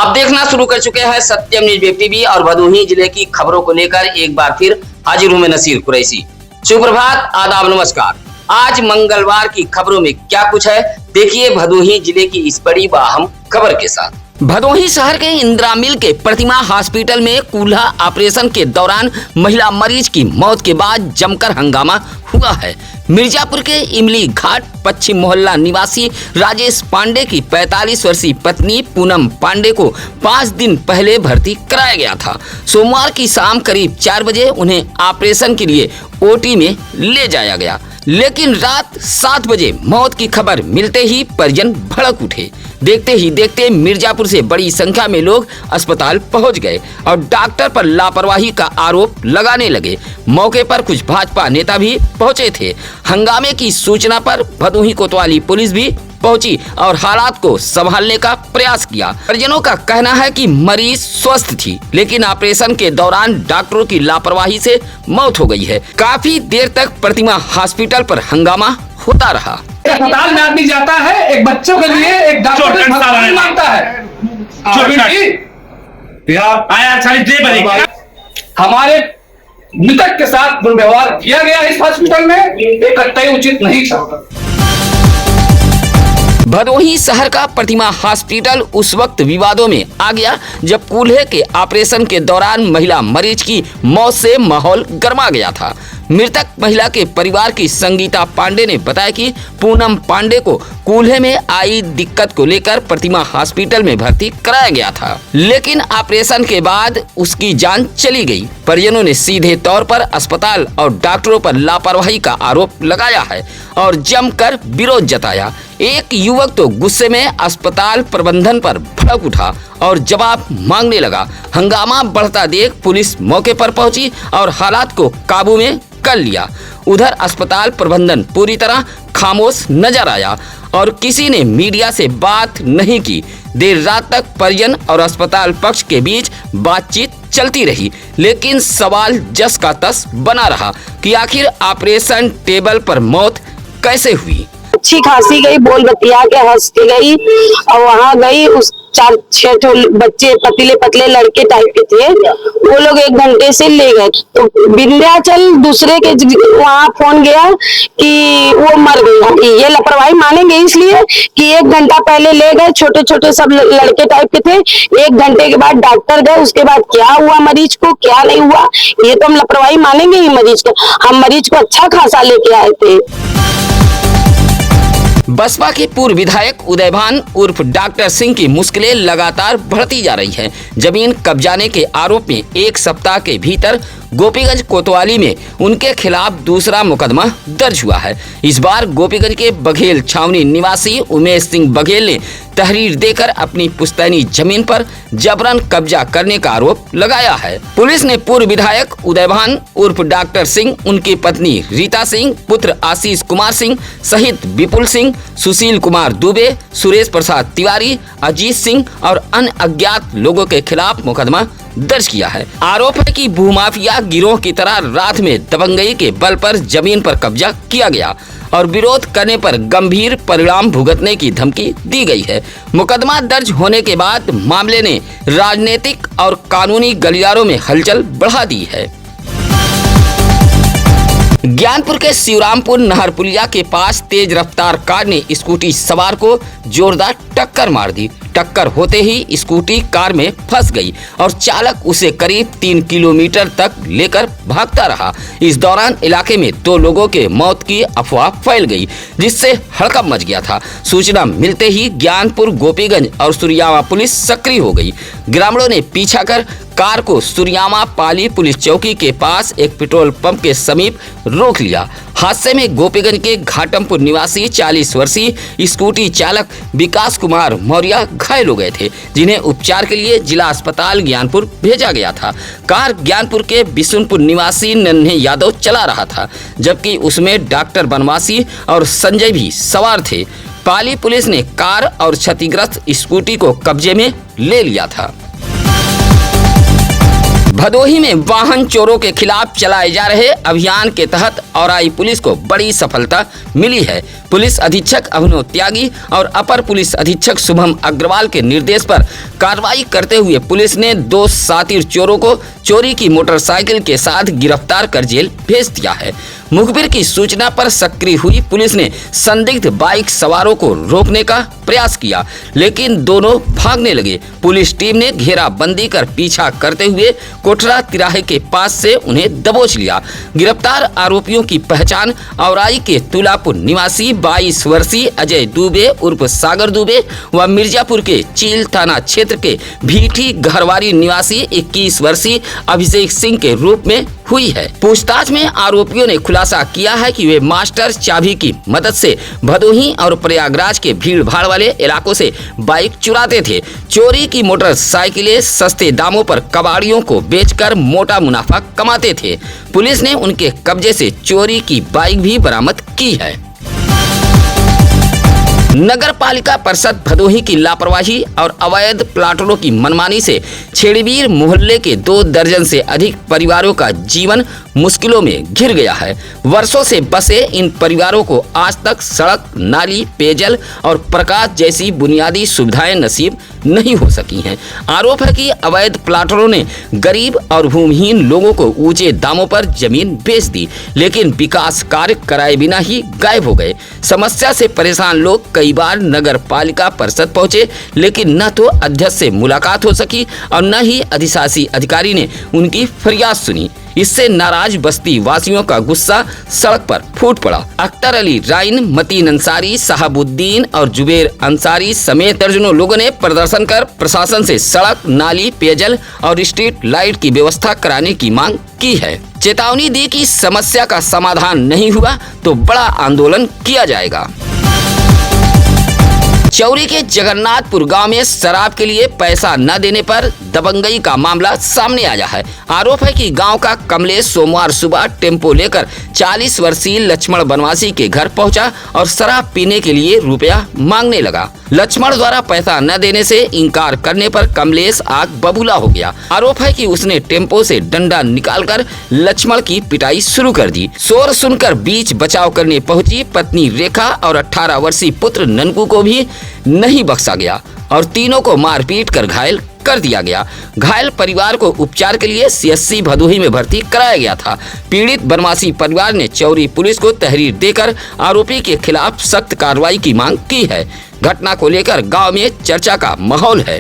आप देखना शुरू कर चुके हैं सत्यम न्यूज वेब टीवी और भदोही जिले की खबरों को लेकर एक बार फिर हाजिर हूं मैं नसीर कुरैशी। सुप्रभात, आदाब, नमस्कार। आज मंगलवार की खबरों में क्या कुछ है, देखिए भदोही जिले की इस बड़ी व अहम खबर के साथ। भदोही शहर के इंदिरा मिल के प्रतिमा हॉस्पिटल में कूल्हा ऑपरेशन के दौरान महिला मरीज की मौत के बाद जमकर हंगामा हुआ है। मिर्जापुर के इमली घाट पश्चिम मोहल्ला निवासी राजेश पांडे की 45 वर्षीय पत्नी पूनम पांडे को 5 दिन पहले भर्ती कराया गया था। सोमवार की शाम करीब 4 बजे उन्हें ऑपरेशन के लिए ओटी में ले जाया गया, लेकिन रात 7 बजे मौत की खबर मिलते ही परिजन भड़क उठे। देखते ही देखते मिर्जापुर से बड़ी संख्या में लोग अस्पताल पहुंच गए और डॉक्टर पर लापरवाही का आरोप लगाने लगे। मौके पर कुछ भाजपा नेता भी पहुंचे थे। हंगामे की सूचना पर भदोही कोतवाली पुलिस भी पहुंची और हालात को संभालने का प्रयास किया। परिजनों का कहना है कि मरीज स्वस्थ थी, लेकिन ऑपरेशन के दौरान डॉक्टरों की लापरवाही से मौत हो गई है। काफी देर तक प्रतिमा हॉस्पिटल पर हंगामा होता रहा। अस्पताल में आदमी जाता है एक बच्चों के लिए, एक डॉक्टर मांगता है। हमारे मृतक के साथ दुर्व्यवहार किया गया इस हॉस्पिटल में, एक कतई उचित नहीं था। भदोही शहर का प्रतिमा हॉस्पिटल उस वक्त विवादों में आ गया जब कूल्हे के ऑपरेशन के दौरान महिला मरीज की मौत से माहौल गर्मा गया था। मृतक महिला के परिवार की संगीता पांडे ने बताया कि पूनम पांडे को कूल्हे में आई दिक्कत को लेकर प्रतिमा हॉस्पिटल में भर्ती कराया गया था, लेकिन ऑपरेशन के बाद उसकी जान चली गई। परिजनों ने सीधे तौर पर अस्पताल और डॉक्टरों पर लापरवाही का आरोप लगाया है और जमकर विरोध जताया। एक युवक तो गुस्से में अस्पताल प्रबंधन पर भड़क उठा और जवाब मांगने लगा। हंगामा बढ़ता देख पुलिस मौके पर पहुंची और हालात को काबू में कर लिया। उधर अस्पताल प्रबंधन पूरी तरह खामोश नजर आया और किसी ने मीडिया से बात नहीं की। देर रात तक परिजन और अस्पताल पक्ष के बीच बातचीत चलती रही, लेकिन सवाल जस का तस बना रहा कि आखिर ऑपरेशन टेबल पर मौत कैसे हुई। अच्छी खासी गई, बोल बतिया के हंस के गई और वहाँ गई। उस 4-6 बच्चे पतले पतले लड़के टाइप के थे, वो लोग 1 घंटे से ले गए। तो विंध्याचल दूसरे के वहाँ फोन गया कि वो मर गई। ये लापरवाही मानेंगे इसलिए कि 1 घंटा पहले ले गए, छोटे छोटे सब लड़के टाइप के थे। 1 घंटे के बाद डॉक्टर गए, उसके बाद क्या हुआ मरीज को क्या नहीं हुआ, ये तो हम लापरवाही मानेंगे ही मरीज को। हम मरीज को अच्छा खासा लेके आए थे। बसपा के पूर्व विधायक उदयभान उर्फ डॉक्टर सिंह की मुश्किलें लगातार बढ़ती जा रही हैं। जमीन कब्जाने के आरोप में 1 सप्ताह के भीतर गोपीगंज कोतवाली में उनके खिलाफ दूसरा मुकदमा दर्ज हुआ है। इस बार गोपीगंज के बघेल छावनी निवासी उमेश सिंह बघेल ने तहरीर देकर अपनी पुश्तैनी जमीन पर जबरन कब्जा करने का आरोप लगाया है। पुलिस ने पूर्व विधायक उदयभान उर्फ डॉक्टर सिंह, उनकी पत्नी रीता सिंह, पुत्र आशीष कुमार सिंह सहित विपुल सिंह, सुशील कुमार दुबे, सुरेश प्रसाद तिवारी, अजीत सिंह और अन्य अज्ञात लोगों के खिलाफ मुकदमा दर्ज किया है। आरोप है कि भूमाफिया गिरोह की तरह रात में दबंगई के बल पर जमीन पर कब्जा किया गया और विरोध करने पर गंभीर परिणाम भुगतने की धमकी दी गई है। मुकदमा दर्ज होने के बाद मामले ने राजनीतिक और कानूनी गलियारों में हलचल बढ़ा दी है। ज्ञानपुर के शिवरामपुर नहर पुलिया के पास तेज रफ्तार कार ने स्कूटी सवार को जोरदार टक्कर मार दी। टक्कर होते ही स्कूटी कार में फंस गई और चालक उसे करीब 3 किलोमीटर तक लेकर भागता रहा। इस दौरान इलाके में 2 लोगों के मौत की अफवाह फैल गई, जिससे हड़कंप मच गया था। सूचना मिलते ही ज्ञानपुर, गोपीगंज और सुरियामा पुलिस सक्रिय हो गई। ग्रामीणों ने पीछा कर कार को सुरियामा पाली पुलिस चौकी के पास एक पेट्रोल पंप के समीप रोक लिया। हादसे में गोपीगंज के घाटमपुर निवासी 40 वर्षीय स्कूटी चालक विकास कुमार मौर्य घायल हो गए थे, जिन्हें उपचार के लिए जिला अस्पताल ज्ञानपुर भेजा गया था। कार ज्ञानपुर के बिशुनपुर निवासी नन्हे यादव चला रहा था, जबकि उसमें डॉक्टर बनवासी और संजय भी सवार थे। पाली पुलिस ने कार और क्षतिग्रस्त स्कूटी को कब्जे में ले लिया था। भदोही में वाहन चोरों के खिलाफ चलाए जा रहे अभियान के तहत औराई पुलिस को बड़ी सफलता मिली है। पुलिस अधीक्षक अभिनव त्यागी और अपर पुलिस अधीक्षक शुभम अग्रवाल के निर्देश पर कार्रवाई करते हुए पुलिस ने 2 शातिर चोरों को चोरी की मोटरसाइकिल के साथ गिरफ्तार कर जेल भेज दिया है। मुखबिर की सूचना पर सक्रिय हुई पुलिस ने संदिग्ध बाइक सवारों को रोकने का प्रयास किया, लेकिन दोनों भागने लगे। पुलिस टीम ने घेराबंदी कर पीछा करते हुए कोठरा तिराहे के पास से उन्हें दबोच लिया। गिरफ्तार आरोपियों की पहचान औराई के तुलापुर निवासी 22 वर्षीय अजय दुबे उर्फ सागर दुबे व मिर्जापुर के चील थाना क्षेत्र के भीठी घरवारी निवासी 21 वर्षीय अभिषेक सिंह के रूप में हुई है। पूछताछ में आरोपियों ने खुलासा किया है कि वे मास्टर चाबी की मदद से भदोही और प्रयागराज के भीड़ भाड़ वाले इलाकों से बाइक चुराते थे। चोरी की मोटरसाइकिलें सस्ते दामों पर कबाड़ियों को बेचकर मोटा मुनाफा कमाते थे। पुलिस ने उनके कब्जे से चोरी की बाइक भी बरामद की है। नगर पालिका परिषद भदोही की लापरवाही और अवैध प्लाटरों की मनमानी से छेड़ीबीर मोहल्ले के 2 दर्जन से अधिक परिवारों का जीवन मुश्किलों में घिर गया है। वर्षों से बसे इन परिवारों को आज तक सड़क, नाली, पेयजल और प्रकाश जैसी बुनियादी सुविधाएं नसीब नहीं हो सकी हैं। आरोप है कि अवैध प्लाटरों ने गरीब और भूमिहीन लोगों को ऊंचे दामों पर जमीन बेच दी, लेकिन विकास कार्य कराए बिना ही गायब हो गए। समस्या से परेशान लोग कई बार नगर पालिका परिषद पहुंचे, लेकिन न तो अध्यक्ष से मुलाकात हो सकी और न ही अधिशासी अधिकारी ने उनकी फरियाद सुनी। इससे नाराज बस्ती वासियों का गुस्सा सड़क पर फूट पड़ा। अख्तर अली राइन, मतीन अंसारी, साहबुद्दीन और जुबेर अंसारी समेत दर्जनों लोगों ने प्रदर्शन कर प्रशासन से सड़क, नाली, पेयजल और स्ट्रीट लाइट की व्यवस्था कराने की मांग की है। चेतावनी दी कि समस्या का समाधान नहीं हुआ तो बड़ा आंदोलन किया जाएगा। चौरी के जगन्नाथपुर गांव में शराब के लिए पैसा न देने पर दबंगई का मामला सामने आया है। आरोप है कि गांव का कमलेश सोमवार सुबह टेम्पो लेकर 40 वर्षीय लक्ष्मण बनवासी के घर पहुंचा और शराब पीने के लिए रुपया मांगने लगा। लक्ष्मण द्वारा पैसा न देने से इनकार करने पर कमलेश आग बबूला हो गया। आरोप है कि उसने टेम्पो से डंडा निकालकर लक्ष्मण की पिटाई शुरू कर दी। शोर सुनकर बीच बचाव करने पहुंची पत्नी रेखा और 18 वर्षीय पुत्र ननकू को भी नहीं बख्शा गया और तीनों को मारपीट कर घायल कर दिया गया। घायल परिवार को उपचार के लिए CSC भदोही में भर्ती कराया गया था। पीड़ित बनवासी परिवार ने चौरी पुलिस को तहरीर देकर आरोपी के खिलाफ सख्त कार्रवाई की मांग की है। घटना को लेकर गांव में चर्चा का माहौल है।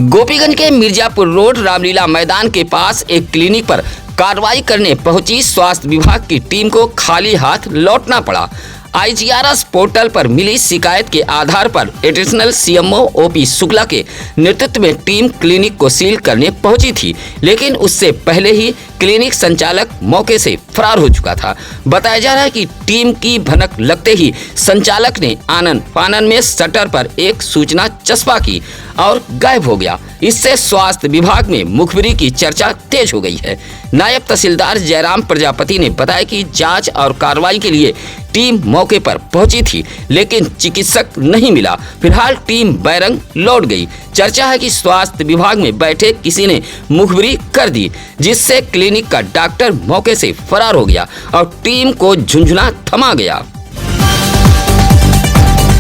गोपीगंज के मिर्जापुर रोड रामलीला मैदान के पास एक क्लिनिक पर कार्रवाई करने पहुंची स्वास्थ्य विभाग की टीम को खाली हाथ लौटना पड़ा। IGRS पोर्टल पर मिली शिकायत के आधार पर एडिशनल CMO OP शुक्ला के नेतृत्व में टीम क्लिनिक को सील करने पहुंची थी, लेकिन उससे पहले ही क्लिनिक संचालक मौके से फरार हो चुका था। बताया जा रहा है कि टीम की भनक लगते ही संचालक ने आनन फानन में शटर पर एक सूचना चस्पा की और गायब हो गया। इससे स्वास्थ्य विभाग में मुखबिरी की चर्चा तेज हो गई है। नायब तहसीलदार जयराम प्रजापति ने बताया कि जांच और कार्रवाई के लिए टीम मौके पर पहुंची थी, लेकिन चिकित्सक नहीं मिला। फिलहाल टीम बैरंग लौट गई। चर्चा है कि स्वास्थ्य विभाग में बैठे किसी ने मुखबिरी कर दी, जिससे क्लिनिक का डॉक्टर मौके से फरार हो गया और टीम को झुंझुना थमा गया।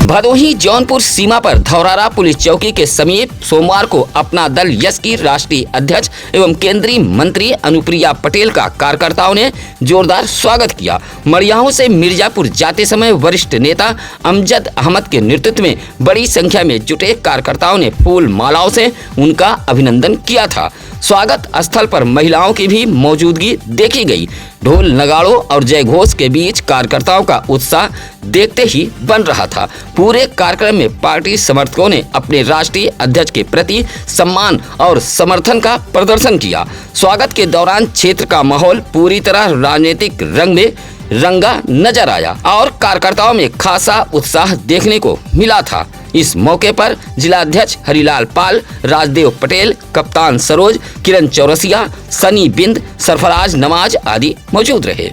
भदोही जौनपुर सीमा पर धौरारा पुलिस चौकी के समीप सोमवार को अपना दल यश की राष्ट्रीय अध्यक्ष एवं केंद्रीय मंत्री अनुप्रिया पटेल का कार्यकर्ताओं ने जोरदार स्वागत किया। मड़ियाहों से मिर्जापुर जाते समय वरिष्ठ नेता अमजद अहमद के नेतृत्व में बड़ी संख्या में जुटे कार्यकर्ताओं ने फूल मालाओं से उनका अभिनंदन किया था। स्वागत स्थल पर महिलाओं की भी मौजूदगी देखी गई। ढोल नगाड़ों और जय घोष के बीच कार्यकर्ताओं का उत्साह देखते ही बन रहा था। पूरे कार्यक्रम में पार्टी समर्थकों ने अपने राष्ट्रीय अध्यक्ष के प्रति सम्मान और समर्थन का प्रदर्शन किया। स्वागत के दौरान क्षेत्र का माहौल पूरी तरह राजनीतिक रंग में रंगा नजर आया और कार्यकर्ताओं में खासा उत्साह देखने को मिला था। इस मौके पर जिलाध्यक्ष हरिलाल पाल, राजदेव पटेल, कप्तान सरोज, किरण चौरसिया, सनी बिंद, सरफराज नवाज आदि मौजूद रहे।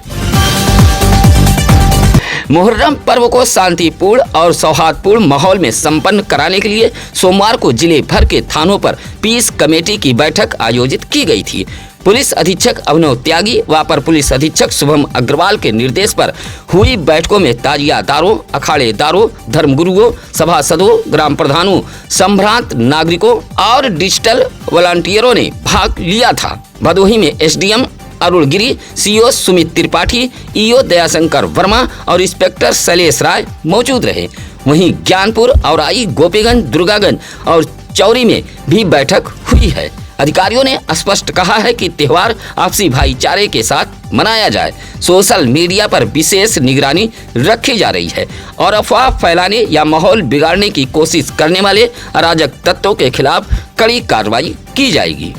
मुहर्रम पर्व को शांतिपूर्ण और सौहार्दपूर्ण माहौल में संपन्न कराने के लिए सोमवार को जिले भर के थानों पर पीस कमेटी की बैठक आयोजित की गई थी। पुलिस अधीक्षक अभिनव त्यागी व अपर पुलिस अधीक्षक शुभम अग्रवाल के निर्देश पर हुई बैठकों में ताजियादारों, अखाड़ेदारों, धर्मगुरुओं, सभासदों, ग्राम प्रधानों, संभ्रांत नागरिकों और डिजिटल वॉलंटियरों ने भाग लिया था। भदोही में एसडीएम अरुण गिरी, सीओ सुमित त्रिपाठी, ईओ दयाशंकर वर्मा और इंस्पेक्टर शैलेश राय मौजूद रहे। वहीं ज्ञानपुर, औराई, गोपीगंज, दुर्गागंज और चौरी में भी बैठक हुई है। अधिकारियों ने स्पष्ट कहा है कि त्योहार आपसी भाईचारे के साथ मनाया जाए। सोशल मीडिया पर विशेष निगरानी रखी जा रही है और अफवाह फैलाने या माहौल बिगाड़ने की कोशिश करने वाले अराजक तत्वों के खिलाफ कड़ी कार्रवाई की जाएगी।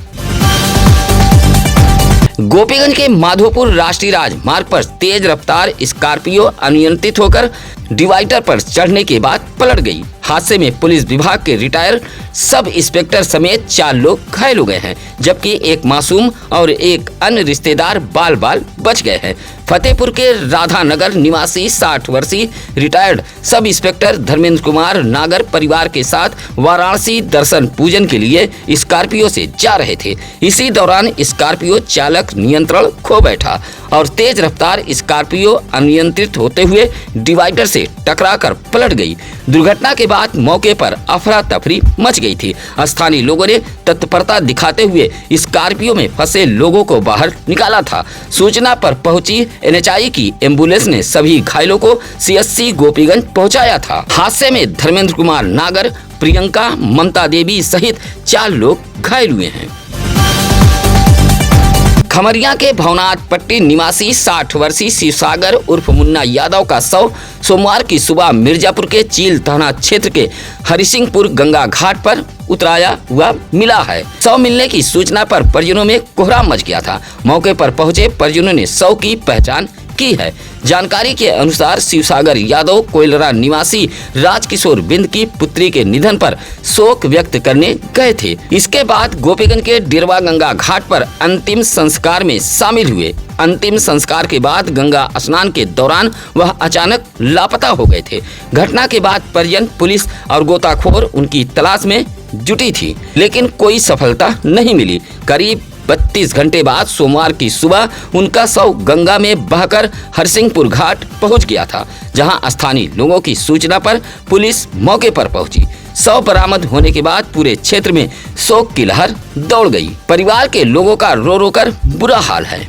गोपीगंज के माधोपुर राष्ट्रीय राजमार्ग पर तेज रफ्तार स्कॉर्पियो अनियंत्रित होकर डिवाइडर पर चढ़ने के बाद पलट गई। हादसे में पुलिस विभाग के रिटायर्ड सब इंस्पेक्टर समेत 4 लोग घायल हो गए हैं, जबकि एक मासूम और एक अन्य रिश्तेदार बाल बाल बच गए हैं। फतेहपुर के राधानगर निवासी 60 वर्षीय retired sub inspector Dharmendra Kumar नागर परिवार के साथ वाराणसी दर्शन पूजन के लिए स्कॉर्पियो से जा रहे थे। इसी दौरान स्कॉर्पियो चालक नियंत्रण खो बैठा और तेज रफ्तार स्कॉर्पियो अनियंत्रित होते हुए डिवाइडर से टकराकर पलट गई। दुर्घटना के बाद मौके पर अफरा तफरी मच गई थी। स्थानीय लोगों ने तत्परता दिखाते हुए स्कॉर्पियो में फंसे लोगों को बाहर निकाला था। सूचना पर पहुंची एनएचआई की एम्बुलेंस ने सभी घायलों को सीएससी गोपीगंज पहुंचाया था। हादसे में धर्मेंद्र कुमार नागर, प्रियंका, ममता देवी सहित 4 लोग घायल हुए हैं। खमरिया के भवनाथ पट्टी निवासी 60 वर्षीय शिवसागर उर्फ मुन्ना यादव का शव सोमवार की सुबह मिर्जापुर के चील थाना क्षेत्र के हरिसिंहपुर गंगा घाट पर उतराया हुआ मिला है। शव मिलने की सूचना पर परिजनों में कोहराम मच गया था। मौके पर पहुंचे परिजनों ने शव की पहचान की है। जानकारी के अनुसार शिवसागर यादव कोयलरा निवासी राजकिशोर बिंद की पुत्री के निधन पर शोक व्यक्त करने गए थे। इसके बाद गोपीगंज के डिरवा गंगा घाट पर अंतिम संस्कार में शामिल हुए। अंतिम संस्कार के बाद गंगा स्नान के दौरान वह अचानक लापता हो गए थे। घटना के बाद परिजन, पुलिस और गोताखोर उनकी तलाश में जुटी थी, लेकिन कोई सफलता नहीं मिली। करीब 32 घंटे बाद सोमवार की सुबह उनका शव गंगा में बहकर हरसिंहपुर घाट पहुंच गया था, जहां स्थानीय लोगों की सूचना पर पुलिस मौके पर पहुंची। शव बरामद होने के बाद पूरे क्षेत्र में शोक की लहर दौड़ गई। परिवार के लोगों का रो रो कर बुरा हाल है।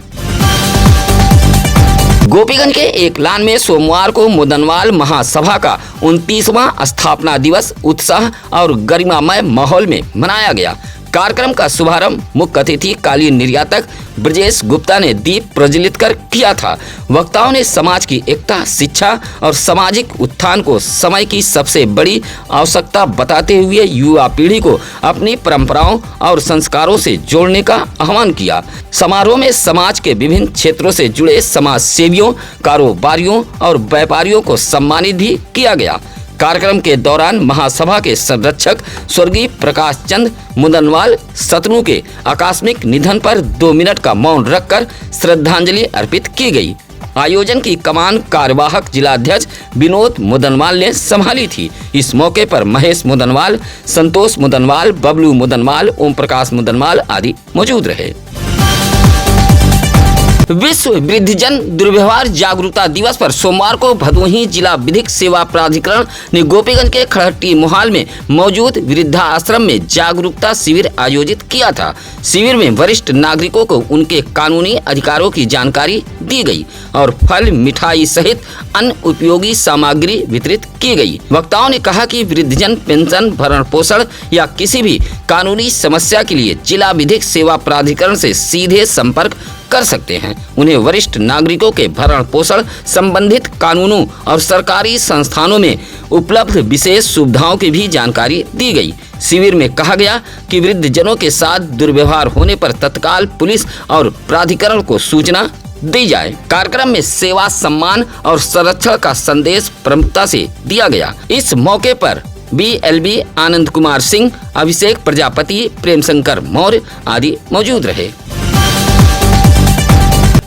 गोपीगंज के एकलान में सोमवार को मुदनवाल महासभा का 29वां स्थापना दिवस उत्साह और गरिमामय माहौल में मनाया गया। कार्यक्रम का शुभारंभ मुख्य अतिथि कालीन निर्यातक ब्रजेश गुप्ता ने दीप प्रज्वलित कर किया था। वक्ताओं ने समाज की एकता, शिक्षा और सामाजिक उत्थान को समय की सबसे बड़ी आवश्यकता बताते हुए युवा पीढ़ी को अपनी परंपराओं और संस्कारों से जोड़ने का आह्वान किया। समारोह में समाज के विभिन्न क्षेत्रों से जुड़े समाज सेवियों, कारोबारियों और व्यापारियों को सम्मानित भी किया गया। कार्यक्रम के दौरान महासभा के संरक्षक स्वर्गीय प्रकाश चंद मुदनवाल सतनु के आकस्मिक निधन पर 2 मिनट का मौन रखकर श्रद्धांजलि अर्पित की गई। आयोजन की कमान कार्यवाहक जिलाध्यक्ष विनोद मुदनवाल ने संभाली थी। इस मौके पर महेश मुदनवाल, संतोष मुदनवाल, बबलू मुदनवाल, ओम प्रकाश मुदनवाल आदि मौजूद रहे। विश्व वृद्धजन दुर्व्यवहार जागरूकता दिवस पर सोमवार को भदोही जिला विधिक सेवा प्राधिकरण ने गोपीगंज के खड़हट्टी मोहाल में मौजूद वृद्धाश्रम में जागरूकता शिविर आयोजित किया था। शिविर में वरिष्ठ नागरिकों को उनके कानूनी अधिकारों की जानकारी दी गई और फल, मिठाई सहित अन्य उपयोगी सामग्री वितरित की गई। वक्ताओं ने कहा कि वृद्धजन पेंशन, भरण पोषण या किसी भी कानूनी समस्या के लिए जिला विधिक सेवा प्राधिकरण से सीधे संपर्क कर सकते हैं। उन्हें वरिष्ठ नागरिकों के भरण पोषण संबंधित कानूनों और सरकारी संस्थानों में उपलब्ध विशेष सुविधाओं की भी जानकारी दी गई। शिविर में कहा गया कि वृद्धजनों के साथ दुर्व्यवहार होने पर तत्काल पुलिस और प्राधिकरण को सूचना दी जाए। कार्यक्रम में सेवा, सम्मान और संरक्षण का संदेश प्रमुखता से दिया गया। इस मौके पर BLB आनंद कुमार सिंह, अभिषेक प्रजापति, प्रेम शंकर मौर्य आदि मौजूद रहे।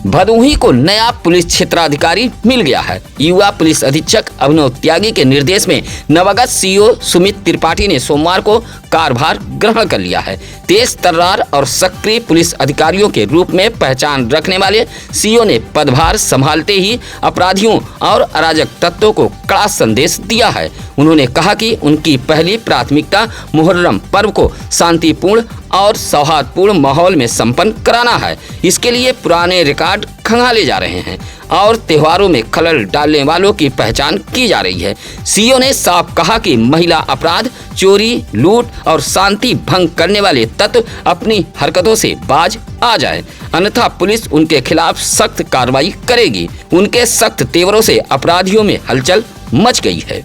भदोही को नया पुलिस क्षेत्राधिकारी मिल गया है। युवा पुलिस अधीक्षक अभिनव त्यागी के निर्देश में नवागत सीओ सुमित त्रिपाठी ने सोमवार को कार्यभार ग्रहण कर लिया है। तेज तर्रार और सक्रिय पुलिस अधिकारियों के रूप में पहचान रखने वाले सीओ ने पदभार संभालते ही अपराधियों और अराजक तत्वों को कड़ा संदेश दिया है। उन्होंने कहा कि उनकी पहली प्राथमिकता मुहर्रम पर्व को शांतिपूर्ण और सौहार्दपूर्ण माहौल में संपन्न कराना है। इसके लिए पुराने रिकॉर्ड खंगाले जा रहे हैं और त्योहारों में खलल डालने वालों की पहचान की जा रही है। सीओ ने साफ कहा कि महिला अपराध, चोरी, लूट और शांति भंग करने वाले तत्व अपनी हरकतों से बाज आ जाए, अन्यथा पुलिस उनके खिलाफ सख्त कार्रवाई करेगी। उनके सख्त तेवरों से अपराधियों में हलचल मच गई है।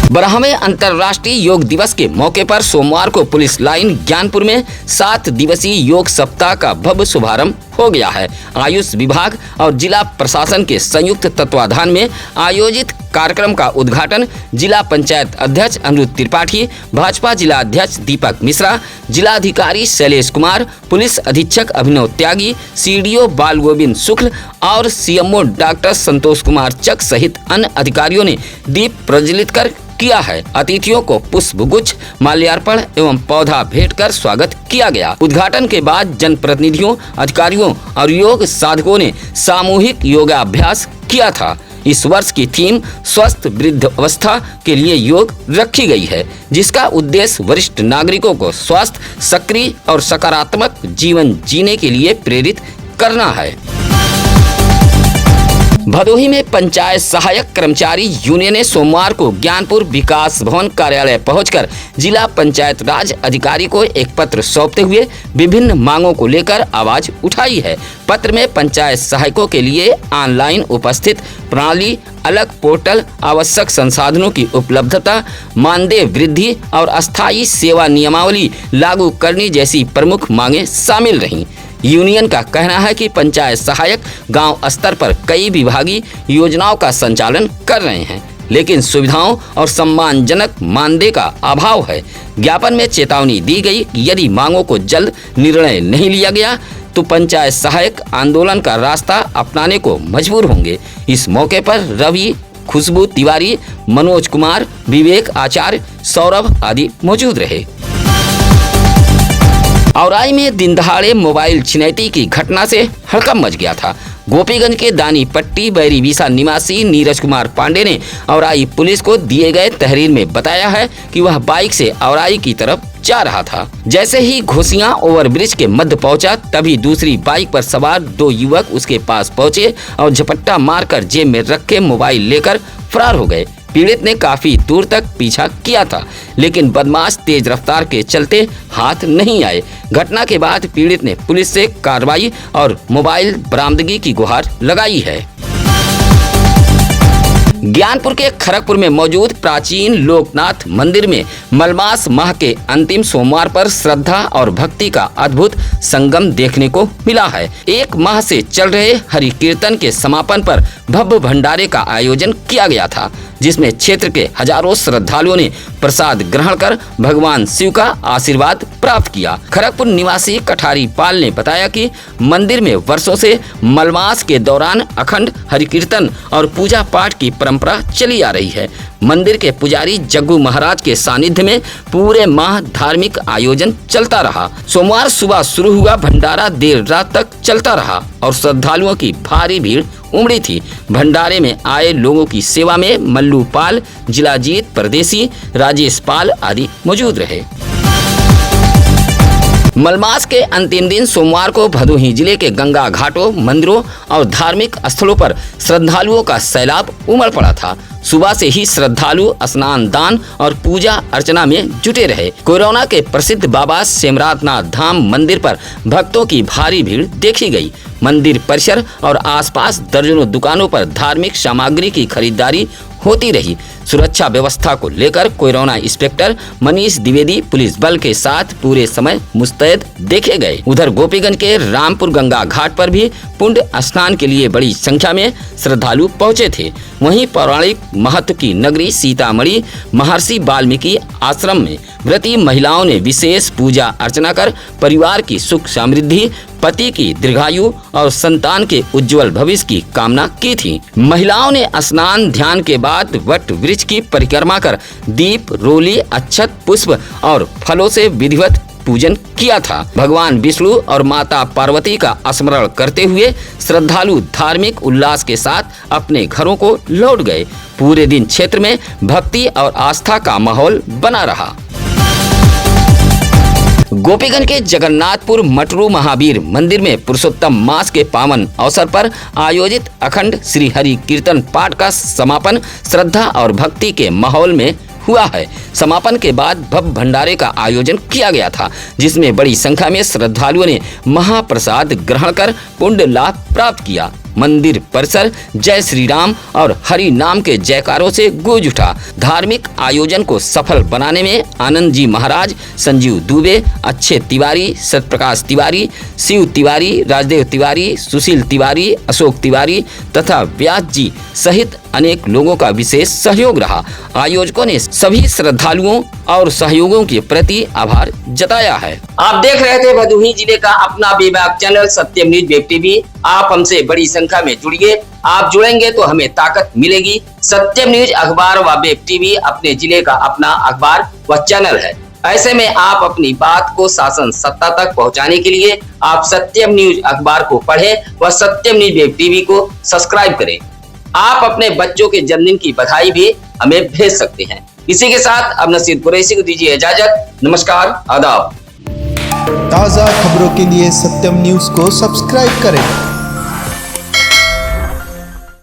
बरहवें अंतर्राष्ट्रीय योग दिवस के मौके पर सोमवार को पुलिस लाइन ज्ञानपुर में 7 दिवसीय योग सप्ताह का भव्य शुभारंभ हो गया है। आयुष विभाग और जिला प्रशासन के संयुक्त तत्वाधान में आयोजित कार्यक्रम का उद्घाटन जिला पंचायत अध्यक्ष अनिरुद्ध त्रिपाठी, भाजपा जिला अध्यक्ष दीपक मिश्रा, जिलाधिकारी शैलेश कुमार, पुलिस अधीक्षक अभिनव त्यागी, सीडीओ बाल गोविंद शुक्ल और सीएमओ डॉक्टर संतोष कुमार चक सहित अन्य अधिकारियों ने दीप प्रज्वलित कर किया है। अतिथियों को पुष्पगुच्छ, माल्यार्पण एवं पौधा भेंट कर स्वागत किया गया। उद्घाटन के बाद जनप्रतिनिधियों, अधिकारियों और योग साधकों ने सामूहिक योगाभ्यास किया था। इस वर्ष की थीम स्वस्थ वृद्धावस्था के लिए योग रखी गई है, जिसका उद्देश्य वरिष्ठ नागरिकों को स्वस्थ, सक्रिय और सकारात्मक जीवन जीने के लिए प्रेरित करना है। भदोही में पंचायत सहायक कर्मचारी यूनियन ने सोमवार को ज्ञानपुर विकास भवन कार्यालय पहुंचकर जिला पंचायत राज अधिकारी को एक पत्र सौंपते हुए विभिन्न मांगों को लेकर आवाज उठाई है। पत्र में पंचायत सहायकों के लिए ऑनलाइन उपस्थित प्रणाली, अलग पोर्टल, आवश्यक संसाधनों की उपलब्धता, मानदेय वृद्धि और अस्थायी सेवा नियमावली लागू करने जैसी प्रमुख मांगे शामिल रहीं। यूनियन का कहना है कि पंचायत सहायक गांव स्तर पर कई विभागीय योजनाओं का संचालन कर रहे हैं, लेकिन सुविधाओं और सम्मानजनक मानदेय का अभाव है। ज्ञापन में चेतावनी दी गई कि यदि मांगों को जल्द निर्णय नहीं लिया गया तो पंचायत सहायक आंदोलन का रास्ता अपनाने को मजबूर होंगे। इस मौके पर रवि, खुशबू तिवारी, मनोज कुमार, विवेक आचार्य, सौरभ आदि मौजूद रहे। औराई में दिन दहाड़े मोबाइल छिनैती की घटना से हड़कंप मच गया था। गोपीगंज के दानी पट्टी बैरी विसा निवासी नीरज कुमार पांडे ने औराई पुलिस को दिए गए तहरीर में बताया है कि वह बाइक से औराई की तरफ जा रहा था। जैसे ही घोसियां ओवरब्रिज के मध्य पहुंचा, तभी दूसरी बाइक पर सवार 2 युवक उसके पास पहुंचे और झपट्टा मारकर जेब में रखे मोबाइल लेकर फरार हो गए। पीड़ित ने काफी दूर तक पीछा किया था, लेकिन बदमाश तेज रफ्तार के चलते हाथ नहीं आए। घटना के बाद पीड़ित ने पुलिस से कार्रवाई और मोबाइल बरामदगी की गुहार लगाई है। ज्ञानपुर के खड़गपुर में मौजूद प्राचीन लोकनाथ मंदिर में मलमास माह के अंतिम सोमवार पर श्रद्धा और भक्ति का अद्भुत संगम देखने को मिला है। 1 माह से चल रहे हरि कीर्तन के समापन पर भव्य भंडारे का आयोजन किया गया था, जिसमें क्षेत्र के हजारों श्रद्धालुओं ने प्रसाद ग्रहण कर भगवान शिव का आशीर्वाद प्राप्त किया। खड़गपुर निवासी कठारी पाल ने बताया कि मंदिर में वर्षों से मलमास के दौरान अखंड हरि कीर्तन और पूजा पाठ की परंपरा चली आ रही है। मंदिर के पुजारी जग्गू महाराज के सानिध्य में पूरे माह धार्मिक आयोजन चलता रहा। सोमवार सुबह शुरू हुआ भंडारा देर रात तक चलता रहा और श्रद्धालुओं की भारी भीड़ उमड़ी थी। भंडारे में आए लोगों की सेवा में मल्लू पाल, जिलाजीत परदेसी, राजेश पाल आदि मौजूद रहे। मलमास के अंतिम दिन सोमवार को भदोही जिले के गंगा घाटों, मंदिरों और धार्मिक स्थलों पर श्रद्धालुओं का सैलाब उमड़ पड़ा था। सुबह से ही श्रद्धालु स्नान, दान और पूजा अर्चना में जुटे रहे। कोरोना के प्रसिद्ध बाबा सेमरातनाथ धाम मंदिर पर भक्तों की भारी भीड़ देखी गई। मंदिर परिसर और आसपास दर्जनों दुकानों पर धार्मिक सामग्री की खरीदारी होती रही। सुरक्षा व्यवस्था को लेकर corona inspector Manish Dwivedi police बल के साथ पूरे समय मुस्तैद देखे गए। उधर गोपीगंज के रामपुर गंगा घाट पर भी पुण्य स्नान के लिए बड़ी संख्या में श्रद्धालु पहुंचे थे। वहीं पौराणिक महत्व की नगरी सीतामढ़ी महर्षि वाल्मीकि आश्रम में व्रती महिलाओं ने विशेष पूजा अर्चना कर परिवार की सुख समृद्धि, पति की दीर्घायु और संतान के उज्जवल भविष्य की कामना की थी। महिलाओं ने स्नान ध्यान के बाद वट वृक्ष की परिक्रमा कर दीप, रोली, अक्षत, पुष्प और फलों से विधिवत पूजन किया था। भगवान विष्णु और माता पार्वती का स्मरण करते हुए श्रद्धालु धार्मिक उल्लास के साथ अपने घरों को लौट गए। पूरे दिन क्षेत्र में भक्ति और आस्था का माहौल बना रहा। गोपीगंज के जगन्नाथपुर मटरू महावीर मंदिर में पुरुषोत्तम मास के पावन अवसर पर आयोजित अखंड श्री हरि कीर्तन पाठ का समापन श्रद्धा और भक्ति के माहौल में हुआ है। समापन के बाद भव्य भंडारे का आयोजन किया गया था, जिसमें बड़ी संख्या में श्रद्धालुओं ने महाप्रसाद ग्रहण कर पुण्य लाभ प्राप्त किया। मंदिर परिसर जय श्री राम और हरि नाम के जयकारों से गूंज उठा। धार्मिक आयोजन को सफल बनाने में आनंद जी महाराज, संजीव दुबे, अक्षय तिवारी, सत्यप्रकाश तिवारी, शिव तिवारी, राजदेव तिवारी, सुशील तिवारी, अशोक तिवारी तथा व्यास जी सहित अनेक लोगों का विशेष सहयोग रहा। आयोजकों ने सभी श्रद्धालुओं और सहयोगों के प्रति आभार जताया है। आप देख रहे थे भदोही जिले का अपना विभाग चैनल सत्यम न्यूज वेब टीवी। आप हमसे बड़ी संख्या में जुड़िए। आप जुड़ेंगे तो हमें ताकत मिलेगी। सत्यम न्यूज अखबार व वेब टीवी अपने जिले का अपना अखबार व चैनल है। ऐसे में आप अपनी बात को शासन सत्ता तक पहुंचाने के लिए आप सत्यम न्यूज अखबार को पढ़ें व सत्यम न्यूज वेब टीवी को सब्सक्राइब करें। आप अपने बच्चों के जन्मदिन की बधाई भी हमें भेज सकते हैं। इसी के साथ अब नसीर कुरैशी को दीजिए इजाजत। नमस्कार, आदाब। ताज़ा खबरों के लिए सत्यम न्यूज़ को सब्सक्राइब करें।